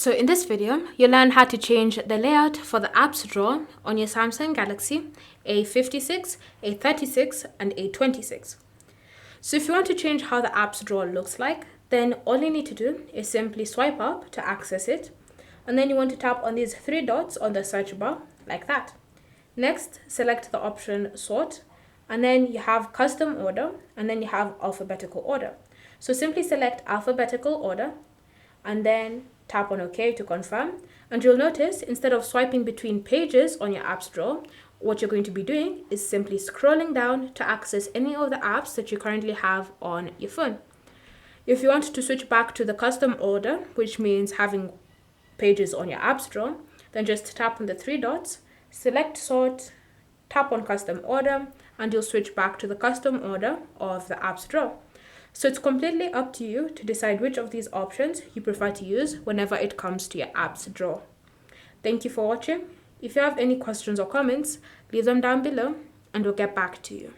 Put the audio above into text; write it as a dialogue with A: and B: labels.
A: So in this video, you'll learn how to change the layout for the apps drawer on your Samsung Galaxy A56, A36 and A26. So if you want to change how the apps drawer looks like, then all you need to do is simply swipe up to access it. And then you want to tap on these three dots on the search bar like that. Next, select the option sort, and then you have custom order, and then you have alphabetical order. So simply select alphabetical order and then tap on OK to confirm. And you'll notice instead of swiping between pages on your apps drawer, what you're going to be doing is simply scrolling down to access any of the apps that you currently have on your phone. If you want to switch back to the custom order, which means having pages on your apps drawer, then just tap on the three dots, select sort, tap on custom order, and you'll switch back to the custom order of the apps drawer. So it's completely up to you to decide which of these options you prefer to use whenever it comes to your apps drawer. Thank you for watching. If you have any questions or comments, leave them down below and we'll get back to you.